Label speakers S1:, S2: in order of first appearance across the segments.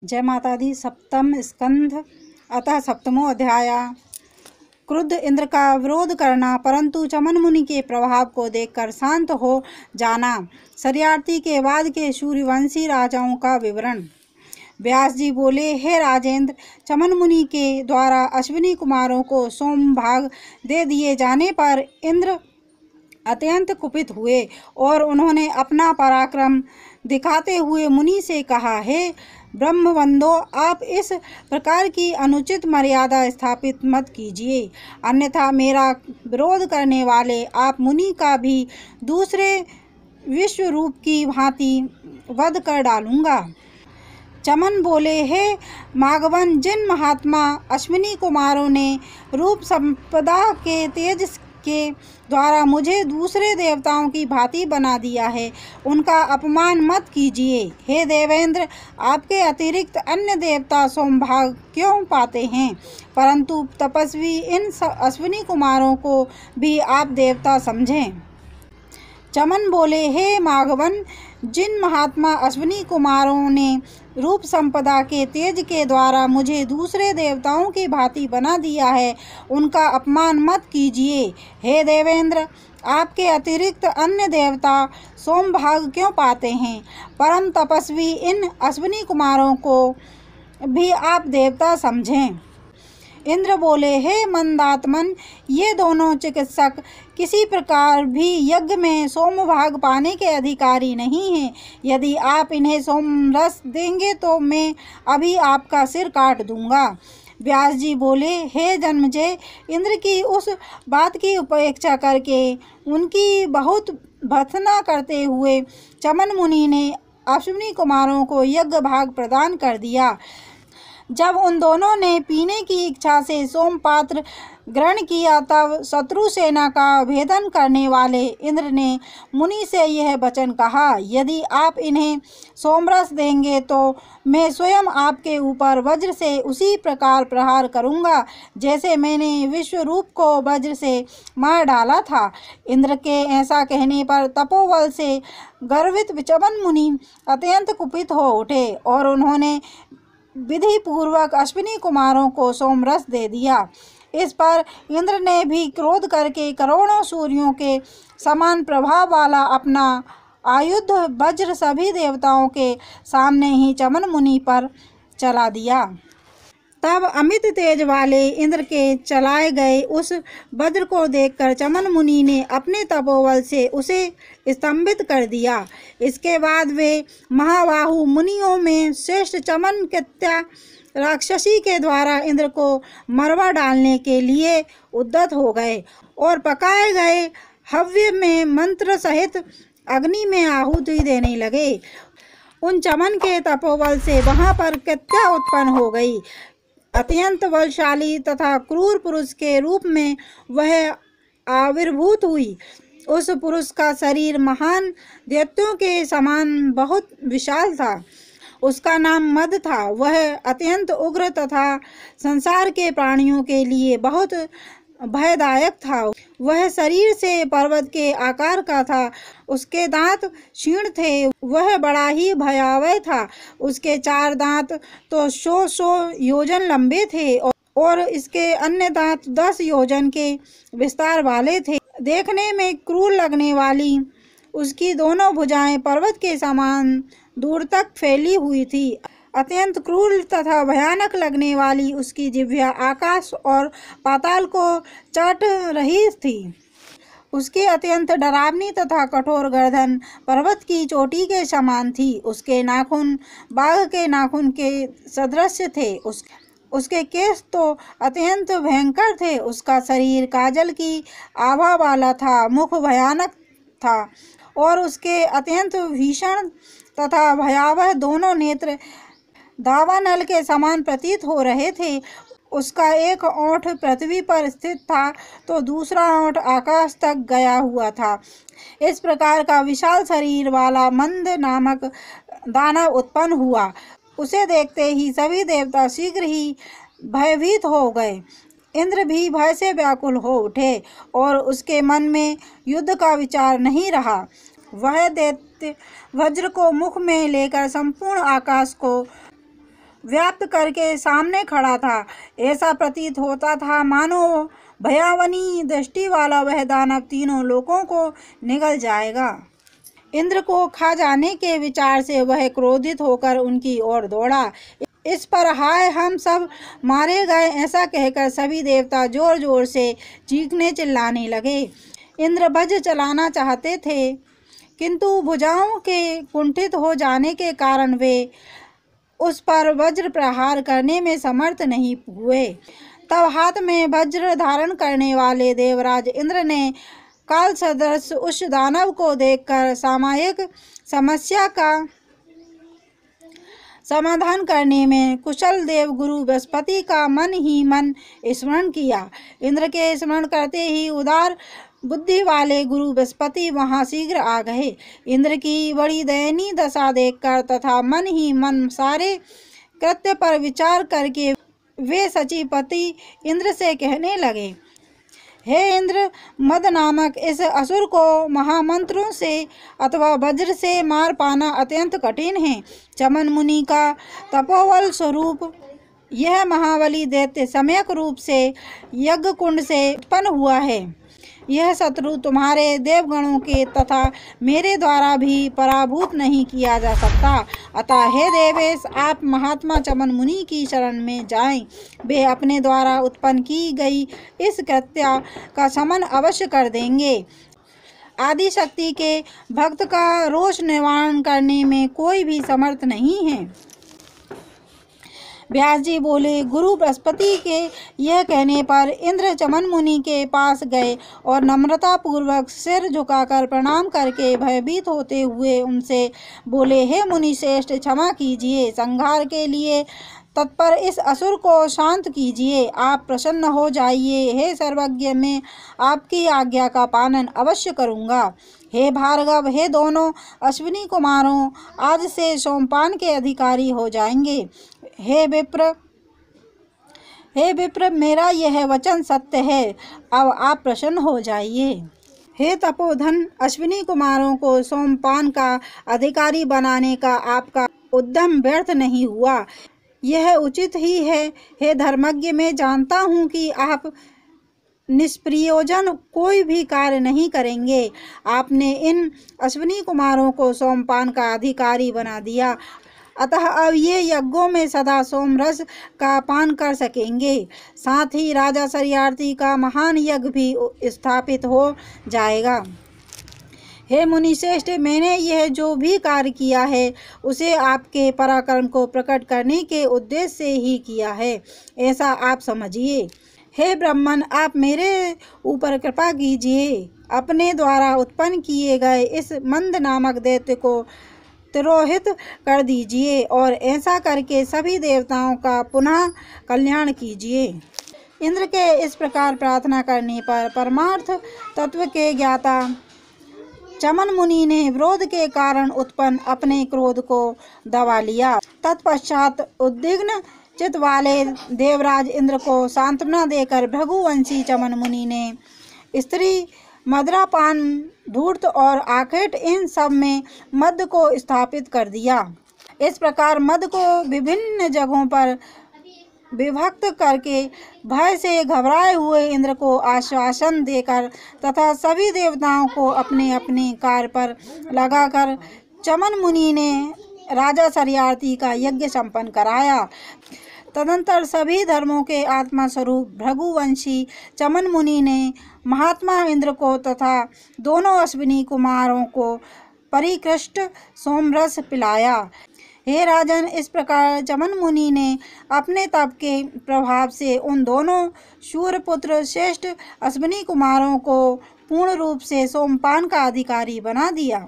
S1: जय माता दी। सप्तम स्कंध अतः सप्तमो अध्याय। क्रुद्ध इंद्र का विरोध करना परंतु चमन मुनि के प्रभाव को देखकर शांत हो जाना। शर्यार्थी के बाद के सूर्यवंशी राजाओं का विवरण। व्यास जी बोले, हे राजेंद्र, चमन मुनि के द्वारा अश्विनी कुमारों को सोम भाग दे दिए जाने पर इंद्र अत्यंत कुपित हुए और उन्होंने अपना पराक्रम दिखाते हुए मुनि से कहा, हे ब्रह्मवंदो, आप इस प्रकार की अनुचित मर्यादा स्थापित मत कीजिए, अन्यथा मेरा विरोध करने वाले आप मुनि का भी दूसरे विश्व रूप की भांति वध कर डालूंगा। चमन बोले, हे माघवन, जिन महात्मा अश्विनी कुमारों ने रूप संपदा के तेज के द्वारा मुझे दूसरे देवताओं की भांति बना दिया है, उनका अपमान मत कीजिए। हे देवेंद्र, आपके अतिरिक्त अन्य देवता सोमभाग क्यों पाते हैं? परंतु तपस्वी इन अश्विनी कुमारों को भी आप देवता समझें। चमन बोले, हे माघवन, जिन महात्मा अश्विनी कुमारों ने रूप संपदा के तेज के द्वारा मुझे दूसरे देवताओं की भांति बना दिया है, उनका अपमान मत कीजिए। हे देवेंद्र, आपके अतिरिक्त अन्य देवता सोमभाग क्यों पाते हैं? परम तपस्वी इन अश्विनी कुमारों को भी आप देवता समझें। इंद्र बोले, हे मंदात्मन, ये दोनों चिकित्सक किसी प्रकार भी यज्ञ में सोमभाग पाने के अधिकारी नहीं हैं। यदि आप इन्हें सोमरस देंगे तो मैं अभी आपका सिर काट दूंगा। व्यास जी बोले, हे जन्मजय, इंद्र की उस बात की उपेक्षा करके उनकी बहुत भर्त्सना करते हुए चमन मुनि ने अश्विनी कुमारों को यज्ञ भाग प्रदान कर दिया। जब उन दोनों ने पीने की इच्छा से सोम पात्र ग्रहण किया, तब शत्रु सेना का भेदन करने वाले इंद्र ने मुनि से यह वचन कहा, यदि आप इन्हें सोमरस देंगे तो मैं स्वयं आपके ऊपर वज्र से उसी प्रकार प्रहार करूंगा जैसे मैंने विश्व रूप को वज्र से मार डाला था। इंद्र के ऐसा कहने पर तपोबल से गर्वित चमन मुनि अत्यंत कुपित हो उठे और उन्होंने विधि पूर्वक अश्विनी कुमारों को सोमरस दे दिया। इस पर इंद्र ने भी क्रोध करके करोड़ों सूर्यों के समान प्रभाव वाला अपना आयुध वज्र सभी देवताओं के सामने ही चमन मुनि पर चला दिया। तब अमित तेज वाले इंद्र के चलाए गए उस वज्र को देखकर चमन मुनि ने अपने तपोबल से उसे स्तंभित कर दिया। इसके बाद वे महाबाहु मुनियों में श्रेष्ठ चमन कृत्या राक्षसी के द्वारा इंद्र को मरवा डालने के लिए उद्यत हो गए और पकाए गए हव्य में मंत्र सहित अग्नि में आहुति देने लगे। उन चमन के तपोबल से वहां पर कृत्या उत्पन्न हो गई। अत्यंत बलशाली तथा क्रूर पुरुष के रूप में वह आविर्भूत हुई। उस पुरुष का शरीर महान दैत्यों के समान बहुत विशाल था। उसका नाम मद था। वह अत्यंत उग्र तथा संसार के प्राणियों के लिए बहुत भयदायक था। वह शरीर से पर्वत के आकार का था। उसके दांत क्षीण थे। वह बड़ा ही भयावह था। उसके 4 दांत तो 100 योजन लंबे थे और इसके अन्य दांत 10 योजन के विस्तार वाले थे। देखने में क्रूर लगने वाली उसकी दोनों भुजाएं पर्वत के समान दूर तक फैली हुई थी। अत्यंत क्रूर तथा भयानक लगने वाली उसकी जिह्वा आकाश और पाताल को चाट रही थी। उसकी अत्यंत डरावनी तथा कठोर गर्दन पर्वत की चोटी के समान थी। उसके नाखून बाघ के नाखून के सदृश थे। उसके केश तो अत्यंत भयंकर थे। उसका शरीर काजल की आभा वाला था। मुख भयानक था और उसके अत्यंत भीषण तथा भयावह दोनों नेत्र दावानल के समान प्रतीत हो रहे थे। उसका एक ओंठ पृथ्वी पर स्थित था तो दूसरा ओंठ आकाश तक गया हुआ था। इस प्रकार का विशाल शरीर वाला मंद नामक दानव उत्पन्न हुआ। उसे देखते ही सभी देवता शीघ्र ही भयभीत हो गए। इंद्र भी भय से व्याकुल हो उठे और उसके मन में युद्ध का विचार नहीं रहा। वह दैत्य वज्र को मुख में लेकर संपूर्ण आकाश को व्याप्त करके सामने खड़ा था। ऐसा प्रतीत होता था मानो भयावनी दृष्टि वाला वह दानव तीनों लोकों को निगल जाएगा। इंद्र को खा जाने के विचार से वह क्रोधित होकर उनकी ओर दौड़ा। इस पर हाय हम सब मारे गए ऐसा कहकर सभी देवता जोर जोर से चीखने चिल्लाने लगे। इंद्र वज्र चलाना चाहते थे, किंतु भुजाओं के कुंठित हो जाने के कारण वे उस पर वज्र प्रहार करने में समर्थ नहीं हुए। तब हाथ में वज्र धारण करने वाले देवराज इंद्र ने काल सदृश उस दानव को देखकर सामायिक समस्या का समाधान करने में कुशल देव गुरु बृहस्पति का मन ही मन स्मरण किया। इंद्र के स्मरण करते ही उदार बुद्धि वाले गुरु बृहस्पति वहां शीघ्र आ गए। इंद्र की बड़ी दयनीय दशा देखकर तथा मन ही मन सारे कृत्य पर विचार करके वे सचिपति इंद्र से कहने लगे, हे इंद्र, मद नामक इस असुर को महामंत्रों से अथवा वज्र से मार पाना अत्यंत कठिन है। चमन मुनि का तपोबल स्वरूप यह महाबली दैत्य सम्यक रूप से यज्ञ कुंड से उत्पन्न हुआ है। यह शत्रु तुम्हारे देवगणों के तथा मेरे द्वारा भी पराभूत नहीं किया जा सकता। अतः हे देवेश, आप महात्मा चमन मुनि की शरण में जाएं। वे अपने द्वारा उत्पन्न की गई इस कृत्या का शमन अवश्य कर देंगे। आदि शक्ति के भक्त का रोष निवारण करने में कोई भी समर्थ नहीं है। व्यास जी बोले, गुरु बृहस्पति के यह कहने पर इंद्र चमन मुनि के पास गए और नम्रता पूर्वक सिर झुकाकर प्रणाम करके भयभीत होते हुए उनसे बोले, हे मुनि श्रेष्ठ, क्षमा कीजिए, संहार के लिए तत्पर इस असुर को शांत कीजिए, आप प्रसन्न हो जाइए। हे सर्वज्ञ, मैं आपकी आज्ञा का पालन अवश्य करूँगा। हे भार्गव, हे दोनों अश्विनी कुमारों, आज से सोमपान के अधिकारी हो जाएंगे। हे विप्र, मेरा यह वचन सत्य है, अब आप प्रसन्न हो जाइए। हे तपोधन, अश्विनी कुमारों को सोमपान का अधिकारी बनाने का आपका उद्यम व्यर्थ नहीं हुआ, यह उचित ही है। हे धर्मज्ञ, मैं जानता हूँ कि आप निष्प्रयोजन कोई भी कार्य नहीं करेंगे। आपने इन अश्विनी कुमारों को सोमपान का अधिकारी बना दिया, अतः अब ये यज्ञों में सदा सोमरस का पान कर सकेंगे। साथ ही राजा शर्यार्थी का महान यज्ञ भी स्थापित हो जाएगा। हे मुनि श्रेष्ठ, मैंने यह जो भी कार्य किया है उसे आपके पराक्रम को प्रकट करने के उद्देश्य से ही किया है, ऐसा आप समझिए। हे ब्राह्मण, आप मेरे ऊपर कृपा कीजिए, अपने द्वारा उत्पन्न किए गए इस मंद नामक दैत्य को तिरोहित कर दीजिए और ऐसा करके सभी देवताओं का पुनः कल्याण कीजिए। इंद्र के इस प्रकार प्रार्थना करने पर परमार्थ तत्व के ज्ञाता चमन मुनि ने विरोध के कारण उत्पन्न अपने क्रोध को दबा लिया। तत्पश्चात उद्विग्न चित्त वाले देवराज इंद्र को सांत्वना देकर भृगुवंशी चमन मुनि ने स्त्री, मदिरापान, धूर्त और आखेट इन सब में मद को स्थापित कर दिया। इस प्रकार मद को विभिन्न जगहों पर विभक्त करके भय से घबराए हुए इंद्र को आश्वासन देकर तथा सभी देवताओं को अपने अपने कार्य पर लगाकर चमन मुनि ने राजा शर्यार्थी का यज्ञ संपन्न कराया। तदंतर सभी धर्मों के आत्मा स्वरूप भृगुवंशी चमन मुनि ने महात्मा इंद्र को तथा दोनों अश्विनी कुमारों को परिकृष्ट सोमरस पिलाया। हे राजन, इस प्रकार चमन मुनि ने अपने तप के प्रभाव से उन दोनों शूरपुत्र श्रेष्ठ अश्विनी कुमारों को पूर्ण रूप से सोमपान का अधिकारी बना दिया।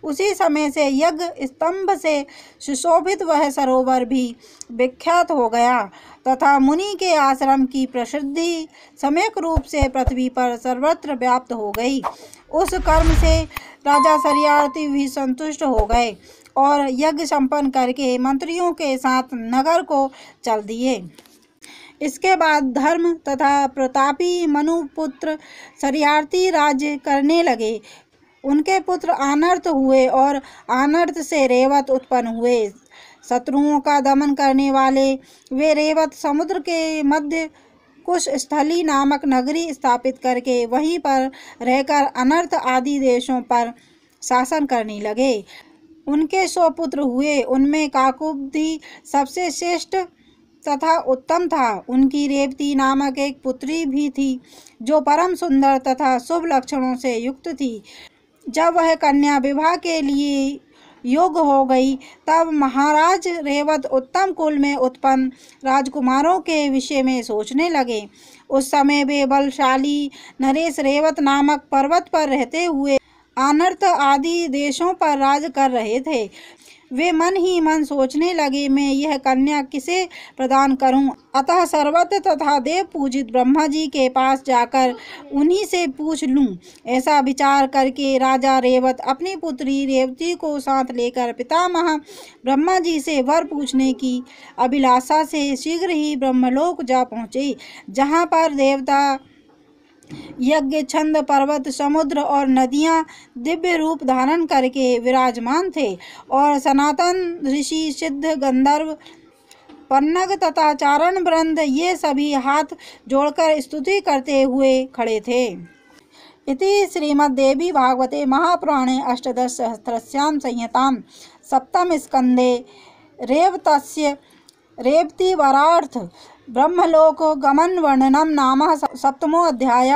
S1: उसी समय से यज्ञ स्तंभ से सुशोभित वह सरोवर भी विख्यात हो गया तथा मुनि के आश्रम की प्रसिद्धि सम्यक रूप से पृथ्वी पर सर्वत्र व्याप्त हो गई। उस कर्म से राजा शर्यार्थी भी संतुष्ट हो गए और यज्ञ संपन्न करके मंत्रियों के साथ नगर को चल दिए। इसके बाद धर्म तथा प्रतापी मनुपुत्र शर्यार्थी राज्य करने लगे। उनके पुत्र आनर्त हुए और आनर्त से रेवत उत्पन्न हुए। शत्रुओं का दमन करने वाले वे रेवत समुद्र के मध्य कुश स्थली नामक नगरी स्थापित करके वहीं पर रहकर अनर्थ आदि देशों पर शासन करने लगे। उनके 100 पुत्र हुए, उनमें काकुब्दी सबसे श्रेष्ठ तथा उत्तम था। उनकी रेवती नामक एक पुत्री भी थी जो परम सुंदर तथा शुभ लक्षणों से युक्त थी। जब वह कन्या विवाह के लिए योग्य हो गई तब महाराज रेवत उत्तम कुल में उत्पन्न राजकुमारों के विषय में सोचने लगे। उस समय वे बलशाली नरेश रेवत नामक पर्वत पर रहते हुए अनर्थ आदि देशों पर राज कर रहे थे। वे मन ही मन सोचने लगे, मैं यह कन्या किसे प्रदान करूं? अतः सर्वत्र तथा देव पूजित ब्रह्मा जी के पास जाकर उन्हीं से पूछ लूं। ऐसा विचार करके राजा रेवत अपनी पुत्री रेवती को साथ लेकर पितामह ब्रह्मा जी से वर पूछने की अभिलाषा से शीघ्र ही ब्रह्मलोक जा पहुँचे, जहाँ पर देवता, यज्ञ, छंद, पर्वत, समुद्र और नदियां दिव्य रूप धारण करके विराजमान थे और सनातन ऋषि, सिद्ध, गंधर्व, पन्नग तथा चारण वृंद ये सभी हाथ जोड़कर स्तुति करते हुए खड़े थे। इति श्रीमद्देवी भागवते महापुराणे अष्टादशसहस्रस्यां संहितां सप्तम स्कंदे रेवतस्य रेवतीवरार्थ ब्रह्मलोक गमन वर्णनम नाम सप्तमो अध्याय।